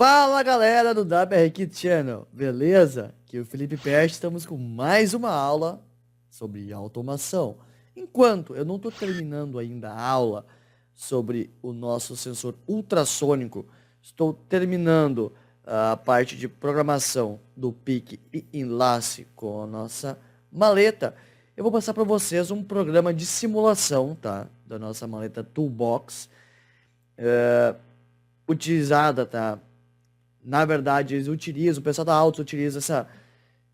Fala galera do WR Kit Channel, beleza? Aqui é o Felipe Pérez, estamos com mais uma aula sobre automação. Enquanto eu não estou terminando ainda a aula sobre o nosso sensor ultrassônico, estou terminando a parte de programação do pique e enlace com a nossa maleta. Eu vou passar para vocês um programa de simulação, tá? Da nossa maleta Toolbox, utilizada, tá? Na verdade, o pessoal da Autos utiliza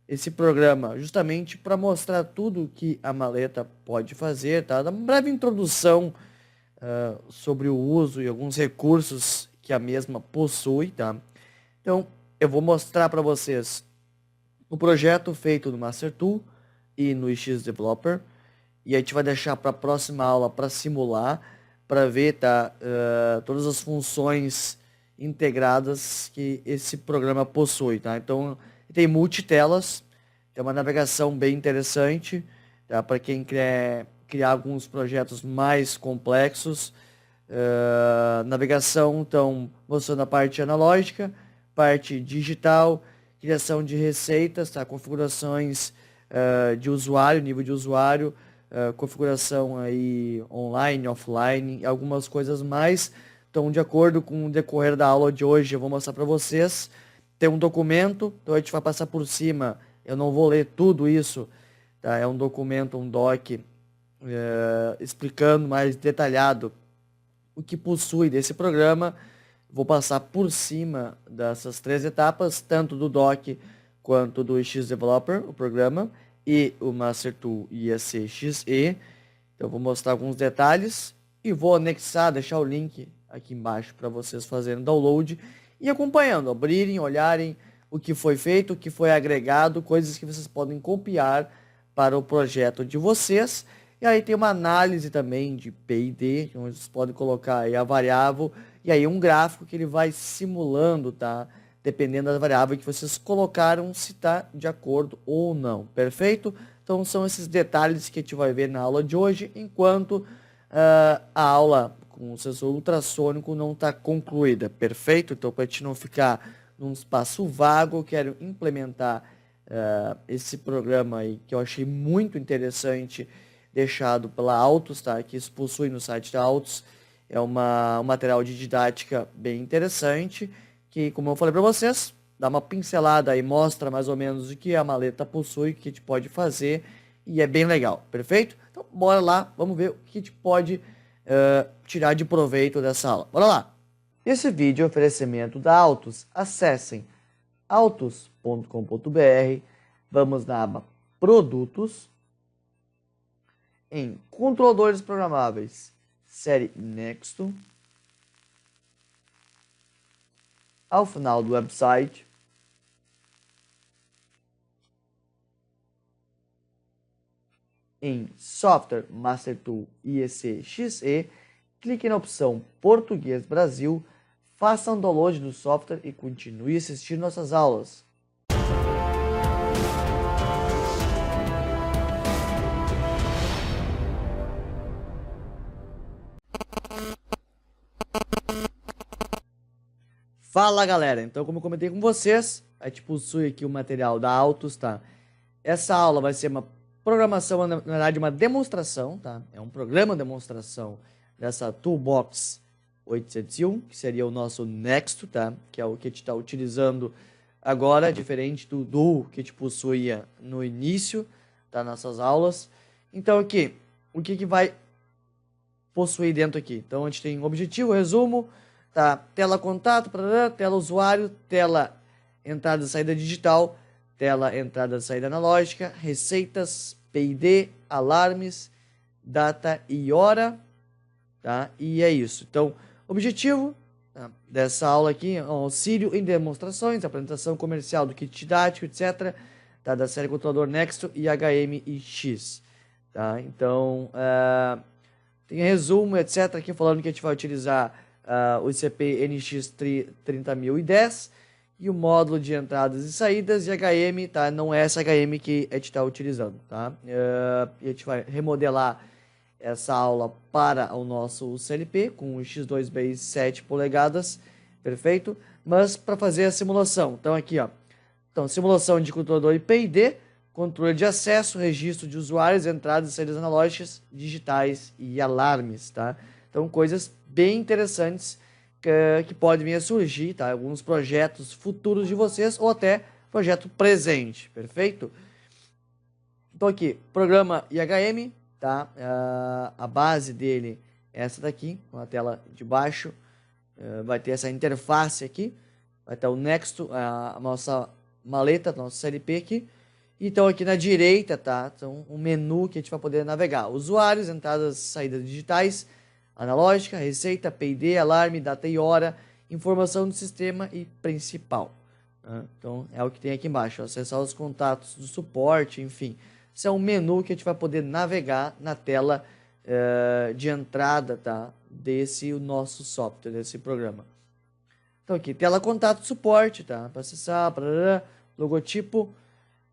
esse programa justamente para mostrar tudo que a maleta pode fazer, tá? Dar uma breve introdução sobre o uso e alguns recursos que a mesma possui, tá? Então, eu vou mostrar para vocês o projeto feito no Master Tool e no XDeveloper, e a gente vai deixar para a próxima aula para simular, para ver, tá? Todas as funções integradas que esse programa possui, tá? Então, tem multitelas, tem uma navegação bem interessante, tá? Para quem quer criar alguns projetos mais complexos. Navegação, então, mostrando a parte analógica, parte digital, criação de receitas, tá? Configurações de usuário, nível de usuário, configuração aí online, offline, algumas coisas mais. Então, de acordo com o decorrer da aula de hoje, eu vou mostrar para vocês. Tem um documento, então a gente vai passar por cima. Eu não vou ler tudo isso, tá? É um documento, um doc, explicando mais detalhado o que possui desse programa. Vou passar por cima dessas três etapas, tanto do doc quanto do XDeveloper, o programa, e o Master Tool IEC-XE. Então, vou mostrar alguns detalhes e vou anexar, deixar o link aqui embaixo para vocês fazerem download e acompanhando, abrirem, olharem o que foi feito, o que foi agregado, coisas que vocês podem copiar para o projeto de vocês. E aí tem uma análise também de P&D, onde vocês podem colocar aí a variável e aí um gráfico que ele vai simulando, tá? Dependendo da variável que vocês colocaram, se está de acordo ou não, perfeito? Então são esses detalhes que a gente vai ver na aula de hoje, enquanto a aula com o sensor ultrassônico não está concluída, perfeito? Então, para a gente não ficar num espaço vago, eu quero implementar esse programa aí, que eu achei muito interessante, deixado pela Autos, tá? Que isso possui no site da Autos. É um material de didática bem interessante, que, como eu falei para vocês, dá uma pincelada e mostra mais ou menos o que a maleta possui, o que a gente pode fazer, e é bem legal, perfeito? Então, bora lá, vamos ver o que a gente pode tirar de proveito dessa aula. Bora lá! Esse vídeo é oferecimento da Autos. Acessem autos.com.br, vamos na aba Produtos, em controladores programáveis, série Nexto. Ao final do website, em Software Master Tool IEC-XE, clique na opção Português Brasil, faça um download do software e continue assistindo nossas aulas. Fala galera, então como eu comentei com vocês, a gente possui aqui o material da Autos, tá? Essa aula vai ser uma programação, na verdade uma demonstração, tá? É um programa de demonstração dessa Toolbox 801, que seria o nosso Nexto, tá? Que é o que a gente está utilizando agora, diferente do Duo que a gente possuía no início das nossas aulas. Então aqui, o que vai possuir dentro aqui? Então a gente tem objetivo, resumo, tá? Tela contato, tela usuário, tela entrada e saída digital, tela entrada e saída analógica, receitas, P&D, alarmes, data e hora, tá? E é isso. Então, objetivo dessa aula aqui é auxílio em demonstrações, apresentação comercial do kit didático, etc., tá? Da série controlador Nexto e HMIX, tá? Então, tem resumo, etc., aqui falando que a gente vai utilizar o ICP NX 30010 e o módulo de entradas e saídas e HM, tá? Não é essa HM que a gente está utilizando, tá? E a gente vai remodelar essa aula para o nosso CLP com o X2 Base 7 polegadas, perfeito? mas para fazer a simulação. Então aqui, ó, então, simulação de controlador IP/ID, controle de acesso, registro de usuários, entradas e saídas analógicas, digitais e alarmes, tá? Então, coisas bem interessantes que podem vir a surgir, tá? Alguns projetos futuros de vocês ou até projeto presente, perfeito? Então aqui, programa IHM, tá? A base dele é essa daqui, com a tela de baixo. Vai ter essa interface aqui, vai ter o Nexto, a nossa maleta, nosso CLP aqui. Então aqui na direita, tá? Então um menu que a gente vai poder navegar. Usuários, entradas, saídas digitais, analógica, receita, P&D, alarme, data e hora, informação do sistema e principal. Tá? Então é o que tem aqui embaixo. Acessar os contatos do suporte, enfim. Esse é um menu que a gente vai poder navegar na tela de entrada, tá? Desse o nosso software, desse programa. Então aqui, tela contato suporte, tá? Para acessar, logotipo.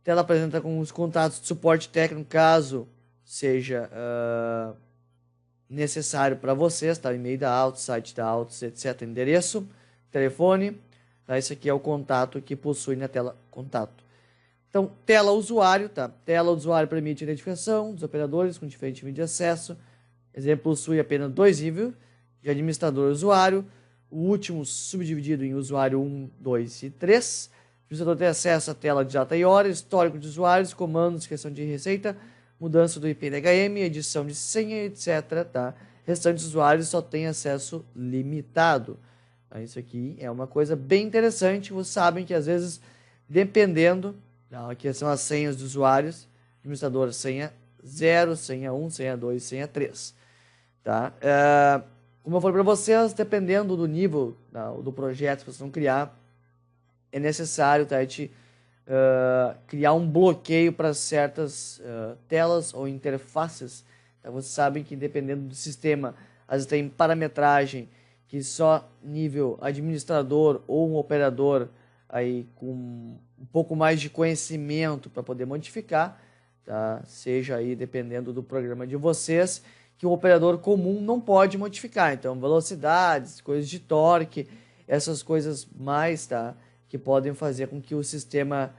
Tela apresenta com os contatos de suporte técnico, caso seja necessário para vocês, tá? E-mail da Altos, site da Altos, etc. Endereço, telefone. Tá? Esse aqui é o contato que possui na tela contato. Então, tela usuário, tá? Tela usuário permite identificação dos operadores com diferente nível de acesso. Exemplo, possui apenas 2 níveis de administrador usuário. O último subdividido em usuário 1, 2 e 3. O administrador tem acesso à tela de data e hora, histórico de usuários, comandos, questão de receita, mudança do IP DHM, edição de senha, etc. Tá? Restantes usuários só têm acesso limitado. Isso aqui é uma coisa bem interessante. Vocês sabem que às vezes, dependendo, aqui são as senhas dos usuários, administrador senha 0, senha 1, senha 2, senha 3. Tá? Como eu falei para vocês, dependendo do nível do projeto que vocês vão criar, é necessário, tá, a gente criar um bloqueio para certas telas ou interfaces. Então, vocês sabem que dependendo do sistema, às vezes tem parametragem que só nível administrador ou um operador aí com um pouco mais de conhecimento para poder modificar, tá? Seja aí dependendo do programa de vocês, que o operador comum não pode modificar. Então, velocidades, coisas de torque, essas coisas mais, tá? Que podem fazer com que o sistema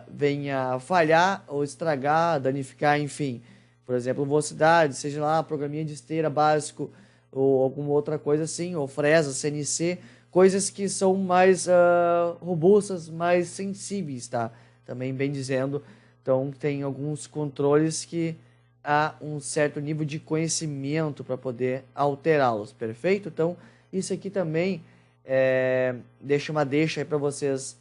venha a falhar ou estragar, danificar, enfim. Por exemplo, velocidade, seja lá programinha de esteira básico ou alguma outra coisa assim, ou fresa, CNC, coisas que são mais robustas, mais sensíveis, tá? Também bem dizendo. Então, tem alguns controles que há um certo nível de conhecimento para poder alterá-los, perfeito? Então, isso aqui também deixa uma deixa aí para vocês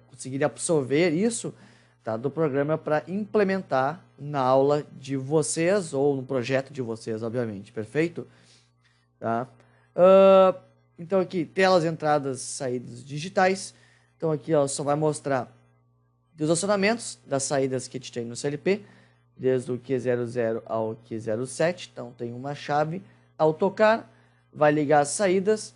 conseguirem absorver isso, tá, do programa para implementar na aula de vocês ou no projeto de vocês, obviamente, perfeito? Tá? Então aqui, telas, entradas, saídas digitais. Então aqui ó, só vai mostrar os acionamentos das saídas que a gente tem no CLP, desde o Q00 ao Q07. Então tem uma chave. Ao tocar, vai ligar as saídas.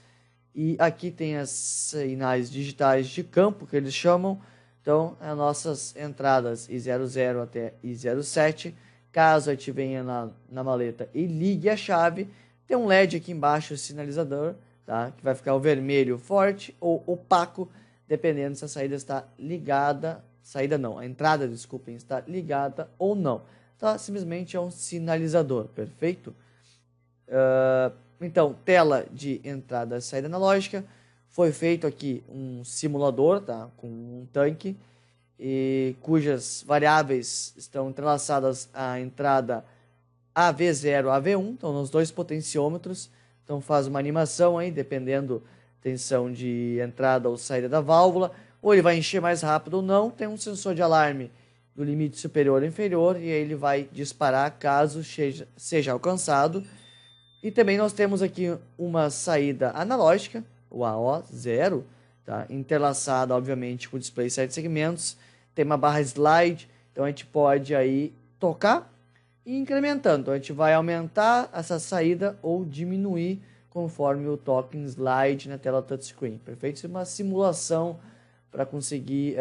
E aqui tem as sinais digitais de campo, que eles chamam. Então, as nossas entradas I00 até I07. Caso a gente venha na maleta e ligue a chave, tem um LED aqui embaixo, sinalizador, tá? Que vai ficar o vermelho forte ou opaco, dependendo se a saída está ligada. Saída não, a entrada, desculpem, está ligada ou não. Tá? Simplesmente é um sinalizador, perfeito? Então, tela de entrada e saída analógica. Foi feito aqui um simulador, tá? Com um tanque, cujas variáveis estão entrelaçadas à entrada AV0, AV1, então nos dois potenciômetros. Então faz uma animação aí, dependendo tensão de entrada ou saída da válvula, ou ele vai encher mais rápido ou não. Tem um sensor de alarme do limite superior ou inferior, e aí ele vai disparar caso seja alcançado. E também nós temos aqui uma saída analógica, o AO0, tá? Interlaçada, obviamente, com o display 7 segmentos. Tem uma barra slide, então a gente pode aí tocar e ir incrementando. Então a gente vai aumentar essa saída ou diminuir conforme o toque em slide na tela touchscreen. Perfeito? Isso é uma simulação para conseguir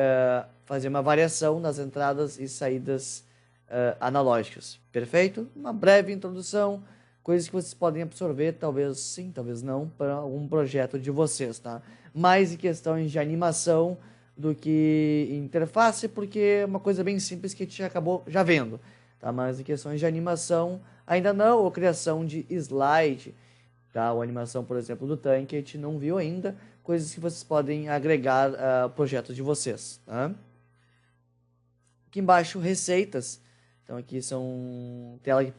fazer uma variação nas entradas e saídas analógicas. Perfeito? Uma breve introdução. Coisas que vocês podem absorver, talvez sim, talvez não, para algum projeto de vocês, tá? mais em questões de animação do que interface, porque é uma coisa bem simples que a gente acabou já vendo, tá? Mas em questões de animação, ainda não, ou criação de slide, tá? Ou animação, por exemplo, do tanque, a gente não viu ainda, coisas que vocês podem agregar a projetos de vocês, tá? Aqui embaixo, receitas. Então aqui são tela que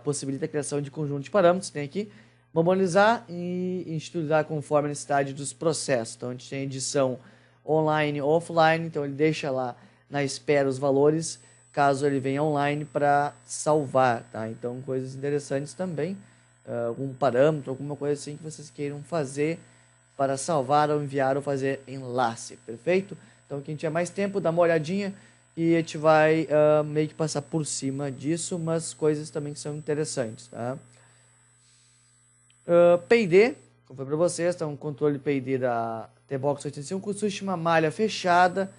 possibilita a criação de conjunto de parâmetros. Tem aqui memorizar e instituir conforme a necessidade dos processos. Então a gente tem edição online ou offline. Então ele deixa lá na espera os valores caso ele venha online para salvar, tá? Então coisas interessantes também. Algum parâmetro, alguma coisa assim que vocês queiram fazer para salvar ou enviar ou fazer enlace, perfeito? Então quem tiver mais tempo, dá uma olhadinha e a gente vai meio que passar por cima disso, mas coisas também que são interessantes, tá? P&D, como foi para vocês, tá um controle P&D da T-Box 85, consiste em uma malha fechada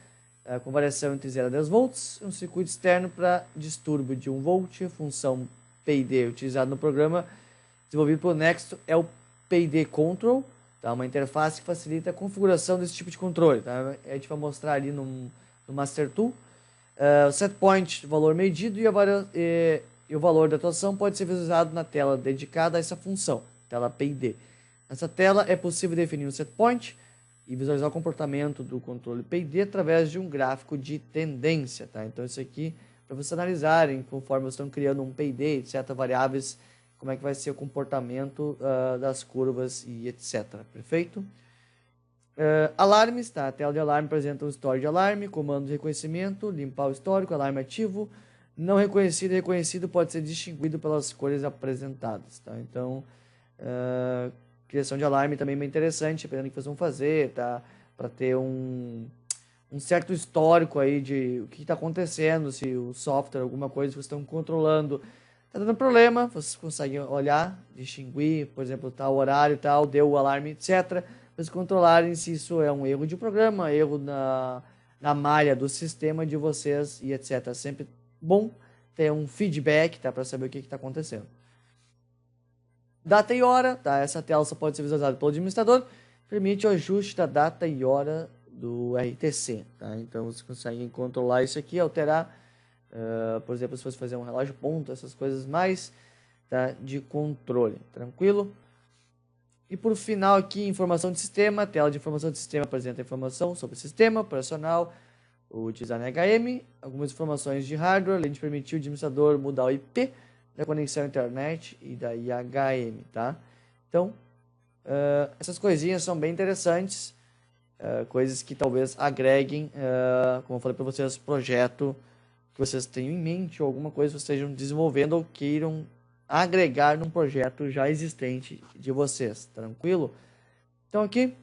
com variação entre 0 a 10 volts, um circuito externo para distúrbio de 1 volt, função P&D utilizada no programa desenvolvido pelo Nexto é o P&D Control, tá? Uma interface que facilita a configuração desse tipo de controle, tá? A gente vai mostrar ali no Master Tool. O set point, valor medido, e o valor da atuação pode ser visualizado na tela dedicada a essa função, tela P&D. Nessa tela é possível definir um set point e visualizar o comportamento do controle P&D através de um gráfico de tendência, tá? Então isso aqui, para vocês analisarem, conforme vocês estão criando um P&D, etc., variáveis, como é que vai ser o comportamento das curvas e etc. Perfeito? Alarmes, tá? A tela de alarme apresenta o histórico de alarme, comando de reconhecimento, limpar o histórico, alarme ativo, não reconhecido e reconhecido pode ser distinguido pelas cores apresentadas, tá? Então, criação de alarme também é bem interessante, dependendo do que vocês vão fazer, tá? Para ter um certo histórico aí de o que está acontecendo, se o software, alguma coisa que vocês estão controlando está dando problema, vocês conseguem olhar, distinguir, por exemplo, tal horário, tal, deu o alarme, etc., vocês controlarem se isso é um erro de programa, erro na malha do sistema de vocês e etc. Sempre bom ter um feedback, tá, para saber o que está acontecendo. Data e hora, tá? Essa tela só pode ser visualizada pelo administrador, permite o ajuste da data e hora do RTC, tá? Então vocês conseguem controlar isso aqui, alterar, por exemplo, se fosse fazer um relógio ponto, essas coisas mais, tá, de controle, tranquilo? E por final aqui, informação de sistema, tela de informação de sistema apresenta informação sobre o sistema operacional, o design HM, algumas informações de hardware, além de permitir o administrador mudar o IP da conexão à internet e da IHM, tá? Então, essas coisinhas são bem interessantes, coisas que talvez agreguem, como eu falei para vocês, projeto que vocês tenham em mente ou alguma coisa que vocês estejam desenvolvendo ou queiram agregar num projeto já existente de vocês, tranquilo? Então aqui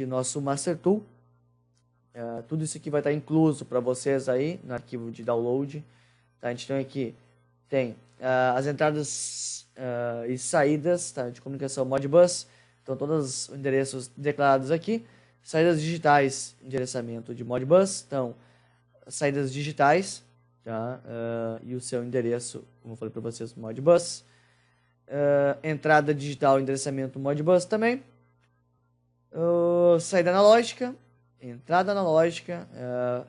nosso Master Tool, tudo isso aqui vai estar incluso para vocês aí no arquivo de download, tá? A gente tem as entradas e saídas, tá, de comunicação Modbus, então todos os endereços declarados aqui, saídas digitais, endereçamento de Modbus, então saídas digitais, tá? E o seu endereço, como eu falei para vocês, Modbus. Entrada digital, endereçamento Modbus também. Saída analógica, entrada analógica,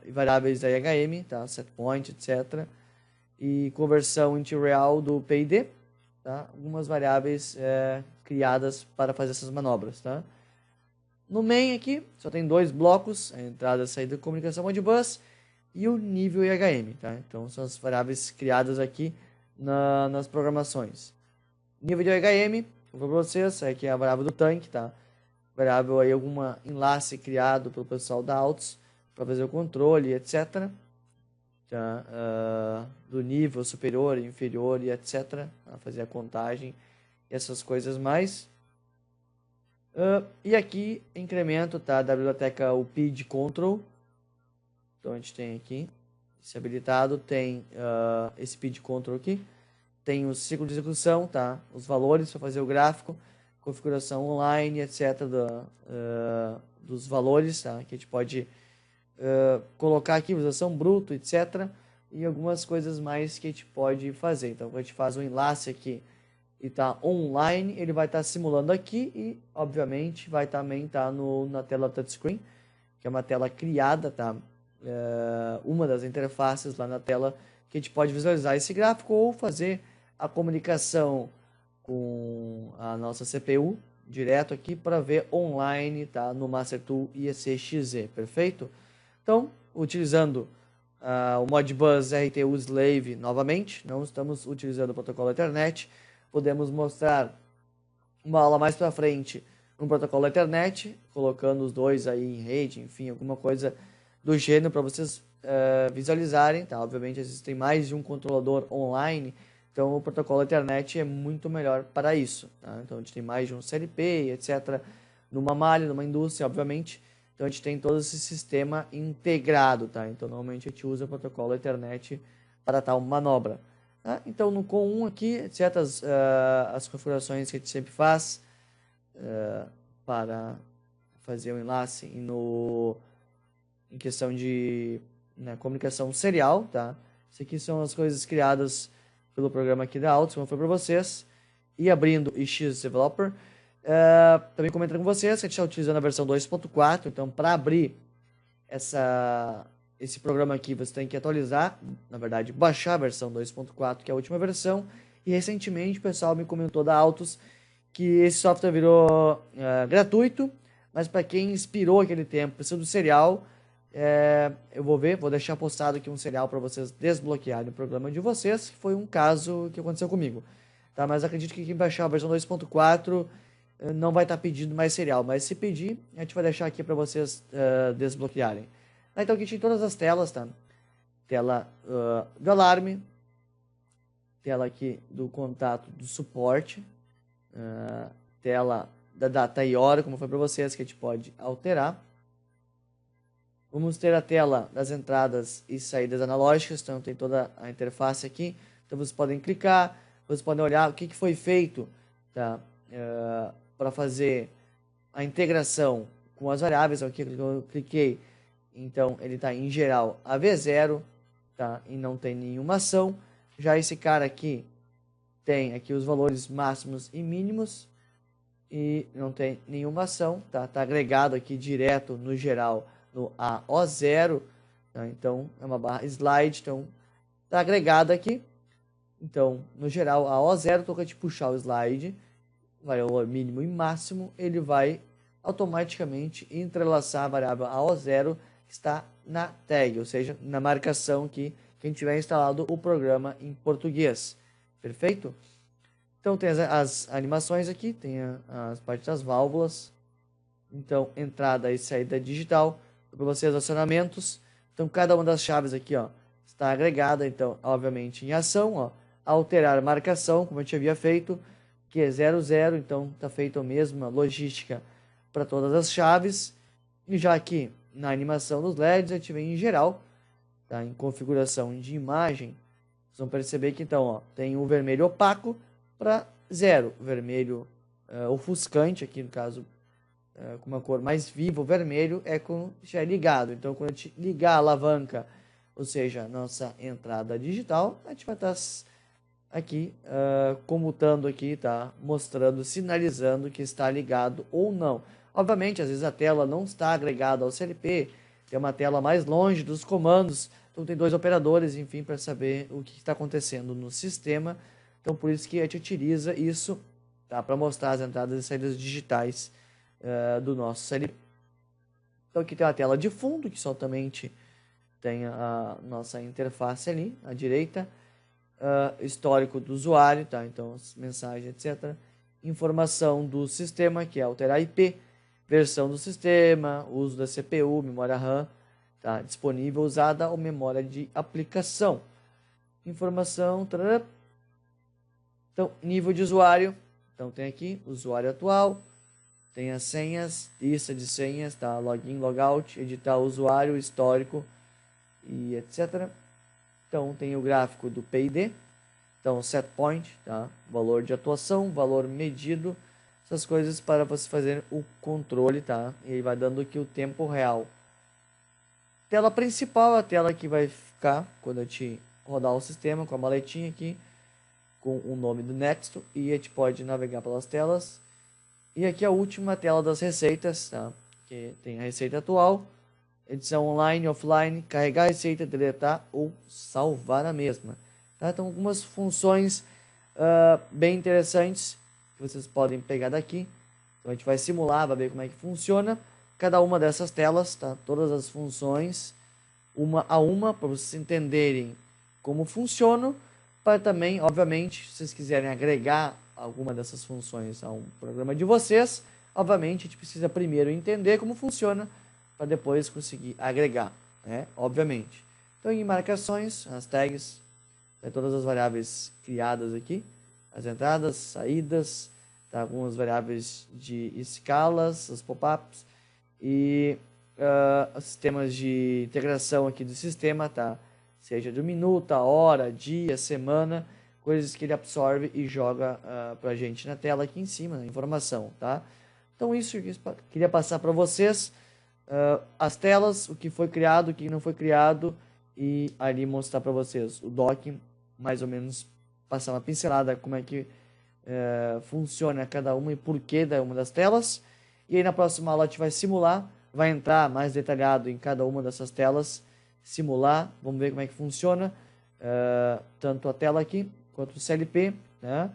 variáveis da IHM, tá? Setpoint, etc. E conversão into real do P&D, tá? Algumas variáveis criadas para fazer essas manobras, tá? No main aqui, só tem 2 blocos, a entrada e saída de comunicação Modbus e o nível IHM, tá? Então são as variáveis criadas aqui nas programações. Nível de IHM, vou para vocês, aqui é a variável do tanque, tá? Variável aí, alguma enlace criado pelo pessoal da Autos para fazer o controle, etc. Tá? Do nível superior, inferior e etc. Pra fazer a contagem e essas coisas mais. E aqui, incremento, tá? Da biblioteca o PID Control. Então a gente tem aqui, se habilitado, tem esse PID Control aqui. Tem o ciclo de execução, tá? Os valores para fazer o gráfico, configuração online, etc. Dos valores, tá? Que a gente pode colocar aqui, visualização bruto, etc. E algumas coisas mais que a gente pode fazer. Então a gente faz um enlace aqui e tá online, ele vai estar simulando aqui e, obviamente, vai também estar na tela touchscreen, que é uma tela criada, tá? Uma das interfaces lá na tela que a gente pode visualizar esse gráfico ou fazer a comunicação com a nossa CPU direto aqui para ver online, tá? No Master Tool IEC-XZ, perfeito? Então, utilizando o Modbus RTU Slave novamente, não estamos utilizando o protocolo Ethernet, podemos mostrar uma aula mais para frente no protocolo Ethernet, colocando os dois aí em rede, enfim, alguma coisa do gênero para vocês visualizarem, tá? Obviamente existem mais de um controlador online, então o protocolo Ethernet é muito melhor para isso, tá? Então a gente tem mais de um CLP, etc. Numa malha, numa indústria, obviamente. Então a gente tem todo esse sistema integrado, tá? Então normalmente a gente usa o protocolo Ethernet para tal manobra. Tá? Então no COM1 aqui, certas as configurações que a gente sempre faz para fazer o enlace em questão de comunicação serial, tá? Isso aqui são as coisas criadas pelo programa aqui da Altus, como foi para vocês. E abrindo o X Developer, também comentando com vocês que a gente está utilizando a versão 2.4, então para abrir esse programa aqui você tem que atualizar, na verdade baixar a versão 2.4, que é a última versão, e recentemente o pessoal me comentou da Altus que esse software virou gratuito, mas para quem inspirou aquele tempo, precisa do serial, eu vou deixar postado aqui um serial para vocês desbloquearem o programa de vocês, que foi um caso que aconteceu comigo. Tá? Mas acredito que quem baixar a versão 2.4 não vai estar pedindo mais serial, mas se pedir, a gente vai deixar aqui para vocês desbloquearem. Então aqui tem todas as telas, tá? Tela do alarme, tela aqui do contato do suporte, tela da data e hora, como foi para vocês, que a gente pode alterar. Vamos ter a tela das entradas e saídas analógicas, então tem toda a interface aqui. Então vocês podem clicar, vocês podem olhar o que foi feito, tá? Para fazer a integração com as variáveis. Aqui eu cliquei, então ele está em geral AV0, tá? E não tem nenhuma ação. Já esse cara aqui tem aqui os valores máximos e mínimos e não tem nenhuma ação, tá? Tá agregado aqui direto no geral no AO0, tá? Então é uma barra slide, então tá agregado aqui. Então no geral AO0, toca de puxar o slide, valor mínimo e máximo, ele vai automaticamente entrelaçar a variável AO0 que está na tag, ou seja, na marcação que quem tiver instalado o programa em português. Perfeito? Então tem as animações aqui, tem as partes das válvulas. Então entrada e saída digital, para vocês acionamentos. Então cada uma das chaves aqui, ó, está agregada, então obviamente em ação, ó, alterar marcação, como a gente havia feito, que é 00, então está feita a mesma logística para todas as chaves. E já aqui na animação dos LEDs a gente vem em geral, tá? Em configuração de imagem, vocês vão perceber que então, ó, tem o vermelho opaco para 0, vermelho ofuscante, aqui no caso com uma cor mais viva, o vermelho é quando já é ligado. Então quando a gente ligar a alavanca, ou seja, nossa entrada digital, a gente vai estar aqui comutando aqui, tá? Mostrando, sinalizando que está ligado ou não. Obviamente, às vezes a tela não está agregada ao CLP, tem uma tela mais longe dos comandos, então tem dois operadores, enfim, para saber o que está acontecendo no sistema. Então por isso que a gente utiliza isso, tá? Para mostrar as entradas e saídas digitais do nosso CLP. Então aqui tem a tela de fundo, que somente tem a nossa interface ali, à direita. Histórico do usuário, tá? Então mensagem, etc. Informação do sistema, que é alterar IP, versão do sistema, uso da CPU, memória RAM, tá? Disponível, usada ou memória de aplicação. Informação, tarará. Então nível de usuário, então tem aqui usuário atual, tem as senhas, lista de senhas, tá? Login, logout, editar o usuário, histórico e etc. Então tem o gráfico do PID, então set point, tá? Valor de atuação, valor medido, essas coisas para você fazer o controle, tá? E ele vai dando aqui o tempo real. Tela principal, a tela que vai ficar quando a gente rodar o sistema com a maletinha aqui, com o nome do Nexto e a gente pode navegar pelas telas. E aqui a última tela das receitas, tá? Que tem a receita atual, edição online, offline, carregar a receita, deletar ou salvar a mesma. Tá? Então algumas funções bem interessantes que vocês podem pegar daqui. Então a gente vai simular, vai ver como é que funciona cada uma dessas telas, tá? Todas as funções, uma a uma, para vocês entenderem como funcionam, para também, obviamente, se vocês quiserem agregar alguma dessas funções a um programa de vocês, obviamente a gente precisa primeiro entender como funciona, para depois conseguir agregar, né? Obviamente. Então em marcações, as tags, todas as variáveis criadas aqui, as entradas, saídas, tá? Algumas variáveis de escalas, os pop-ups e os sistemas de integração aqui do sistema, tá? Seja do minuto, a hora, dia, semana, coisas que ele absorve e joga pra gente na tela aqui em cima, a informação, tá? Então isso eu queria passar para vocês, as telas, o que foi criado, o que não foi criado, e ali mostrar para vocês o dock, mais ou menos passar uma pincelada como é que funciona cada uma e porquê da uma das telas. E aí na próxima aula a gente vai simular, vai entrar mais detalhado em cada uma dessas telas, simular, vamos ver como é que funciona, tanto a tela aqui quanto o CLP, né?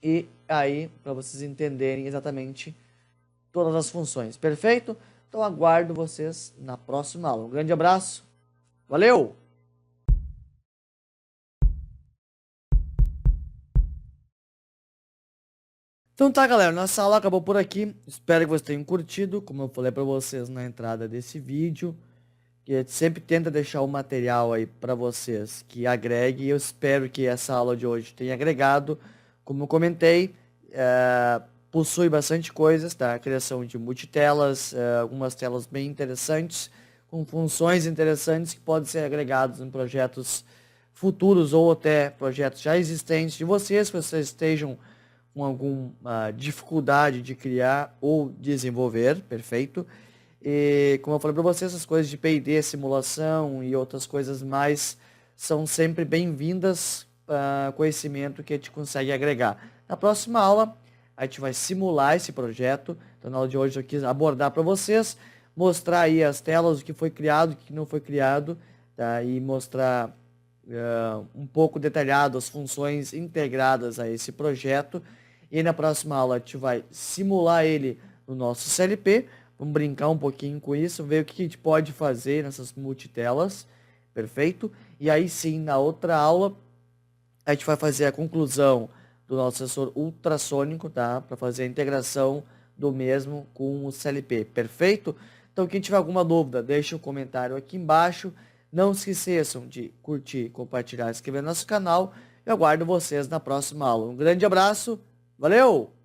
E aí para vocês entenderem exatamente todas as funções, perfeito? Então aguardo vocês na próxima aula. Um grande abraço, valeu! Então tá, galera, nossa aula acabou por aqui. Espero que vocês tenham curtido, como eu falei para vocês na entrada desse vídeo, que a gente sempre tenta deixar o material aí para vocês que agregue. Eu espero que essa aula de hoje tenha agregado. Como eu comentei, possui bastante coisas, tá? A criação de multitelas, algumas telas bem interessantes, com funções interessantes que podem ser agregados em projetos futuros ou até projetos já existentes de vocês, que vocês estejam com alguma dificuldade de criar ou desenvolver, perfeito? E como eu falei para vocês, essas coisas de P&D, simulação e outras coisas mais são sempre bem-vindas, conhecimento que a gente consegue agregar. Na próxima aula, a gente vai simular esse projeto. Então, na aula de hoje eu quis abordar para vocês, mostrar aí as telas, o que foi criado, o que não foi criado, tá? E mostrar um pouco detalhado as funções integradas a esse projeto. E aí, na próxima aula a gente vai simular ele no nosso CLP. Vamos brincar um pouquinho com isso, ver o que a gente pode fazer nessas multitelas, perfeito? E aí sim, na outra aula, a gente vai fazer a conclusão do nosso sensor ultrassônico, tá? Para fazer a integração do mesmo com o CLP, perfeito? Então, quem tiver alguma dúvida, deixe um comentário aqui embaixo. Não se esqueçam de curtir, compartilhar e inscrever no nosso canal. Eu aguardo vocês na próxima aula. Um grande abraço, valeu!